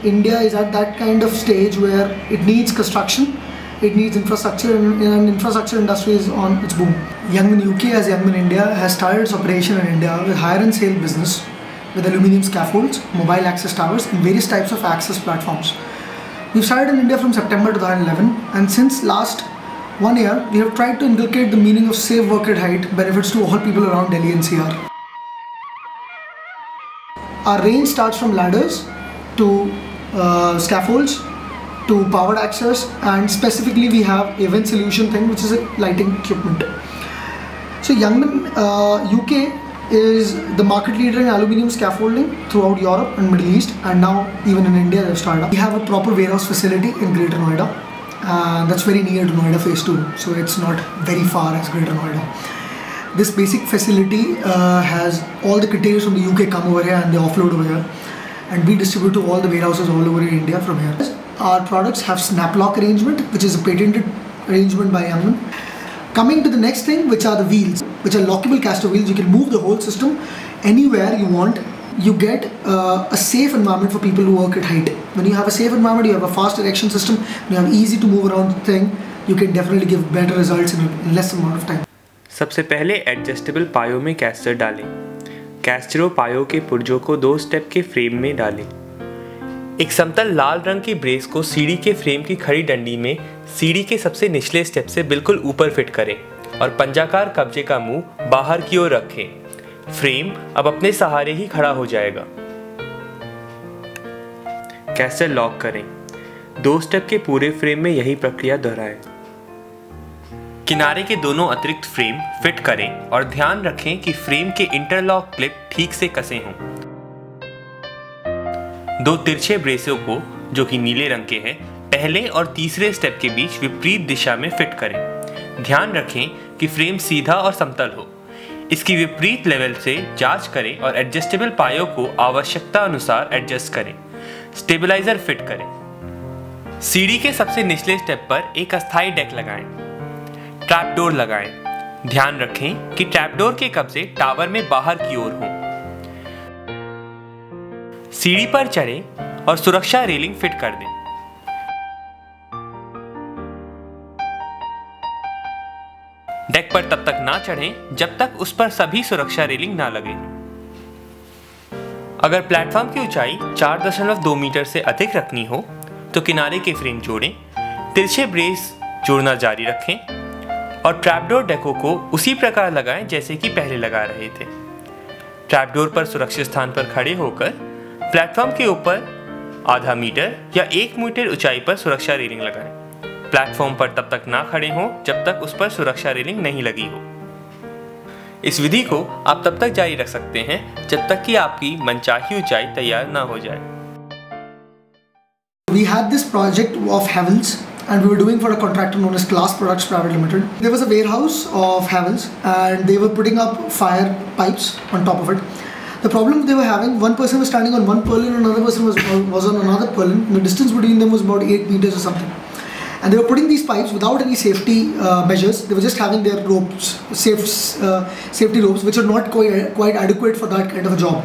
India is at that kind of stage where it needs construction, it needs infrastructure, and infrastructure industry is on its boom. Youngman UK as Youngman India has started its operation in India with hire and sale business, with aluminium scaffolds, mobile access towers and various types of access platforms. We've started in India from September 2011, and since last 1 year, we have tried to inculcate the meaning of safe work at height benefits to all people around Delhi NCR. Our range starts from ladders to scaffolds to powered access, and specifically we have a vent solution thing, which is a lighting equipment. So Youngman UK is the market leader in aluminium scaffolding throughout Europe and Middle East, and now even in India they've started up. We have a proper warehouse facility in Greater Noida, and that's very near to Noida Phase 2, so it's not very far as Greater Noida. This basic facility has all the containers from the UK come over here and they offload over here, and we distribute to all the warehouses all over in India from here. Our products have snap lock arrangement, which is a patented arrangement by Youngman. Coming to the next thing, which are the wheels, which are lockable caster wheels. You can move the whole system anywhere you want. You get a safe environment for people who work at height. When you have a safe environment, you have a fast erection system, you have easy to move around thing, you can definitely give better results in less amount of time. सबसे पहले adjustable पायों में castor डालें। कैस्टरों पायों के पुर्जों को 2 step के frame में डालें। एक समतल लाल रंग की ब्रेस को सीढ़ी के फ्रेम की खड़ी डंडी में सीढ़ी के सबसे निचले स्टेप से बिल्कुल ऊपर फिट करें और पंजाकार कब्जे का मुंह बाहर की ओर रखें। फ्रेम अब अपने सहारे ही खड़ा हो जाएगा। कैस्टर लॉक करें। 2 स्टेप के पूरे फ्रेम में यही प्रक्रिया दोहराएं। किनारे के दोनों अतिरिक्त फ्रेम फिट करें और ध्यान रखें कि फ्रेम के इंटरलॉक क्लिप ठीक से कसे हों। 2 तिरछे ब्रेसों को, जो कि नीले रंग के हैं, पहले और तीसरे स्टेप के बीच विपरीत दिशा में फिट करें। ध्यान रखें कि फ्रेम सीधा और समतल हो। इसकी विपरीत लेवल से जांच करें और एडजस्टेबल पायों को आवश्यकता अनुसार एडजस्ट करें। स्टेबलाइजर फिट करें। सीढ़ी के सबसे निचले स्टेप पर एक अस्थायी डेक लगाएं। ट्रैपडोर लगाएं। ध्यान रखें कि ट्रैपडोर के कब्जे टावर में बाहर की ओर हों। सीढ़ी पर चढ़ें और सुरक्षा रेलिंग फिट कर दें। डेक पर तब तक ना चढ़ें जब तक उस पर सभी सुरक्षा रेलिंग ना लगे। अगर प्लेटफॉर्म की ऊंचाई 4.2 मीटर से अधिक रखनी हो तो किनारे के फ्रेम जोड़ें, तिरछे ब्रेस जोड़ना जारी रखें और ट्रैपडोर डेकों को उसी प्रकार लगाएं जैसे कि पहले लगा रहे थे। ट्रैपडोर पर सुरक्षित स्थान पर खड़े होकर प्लेटफॉर्म के ऊपर आधा मीटर या 1 मीटर ऊंचाई पर सुरक्षा रेलिंग लगाएं। प्लेटफॉर्म पर तब तक ना खड़े हों जब तक उस पर सुरक्षा रेलिंग नहीं लगी हो। इस विधि को आप तब तक जारी रख सकते हैं जब तक कि आपकी मनचाही ऊंचाई तैयार ना हो जाए। We had this project of Havells, and we were doing for a contractor known as Class Products Private Limited. There was a warehouse of Havells, and they were putting up fire pipes on top of it. The problem they were having, one person was standing on one purlin and another person was on another purlin. The distance between them was about 8 meters or something. And they were putting these pipes without any safety measures. They were just having their ropes, safety ropes, which are not quite adequate for that kind of a job.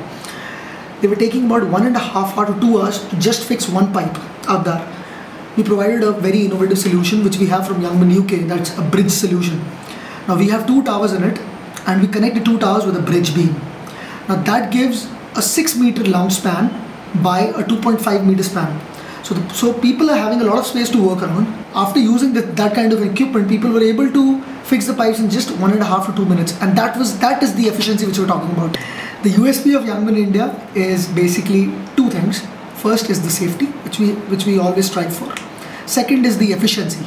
They were taking about 1.5 hours to 2 hours to just fix one pipe out there. We provided a very innovative solution which we have from Youngman UK, that's a bridge solution. Now we have 2 towers in it, and we connect the 2 towers with a bridge beam. Now that gives a 6 meter lounge span by a 2.5 meter span. So people are having a lot of space to work around. After using that kind of equipment, people were able to fix the pipes in just 1.5 to 2 minutes, and that is the efficiency which we're talking about. The USP of Youngman India is basically 2 things. First is the safety, which we always strive for. Second is the efficiency.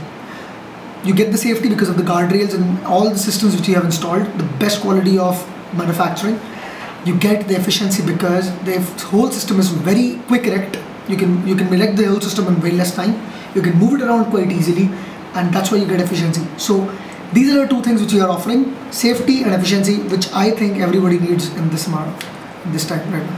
You get the safety because of the guardrails and all the systems which you have installed, the best quality of manufacturing. You get the efficiency because the whole system is very quick erect. You can erect the whole system in very less time. You can move it around quite easily, and that's why you get efficiency. So these are the 2 things which we are offering: safety and efficiency, which I think everybody needs in this time right now.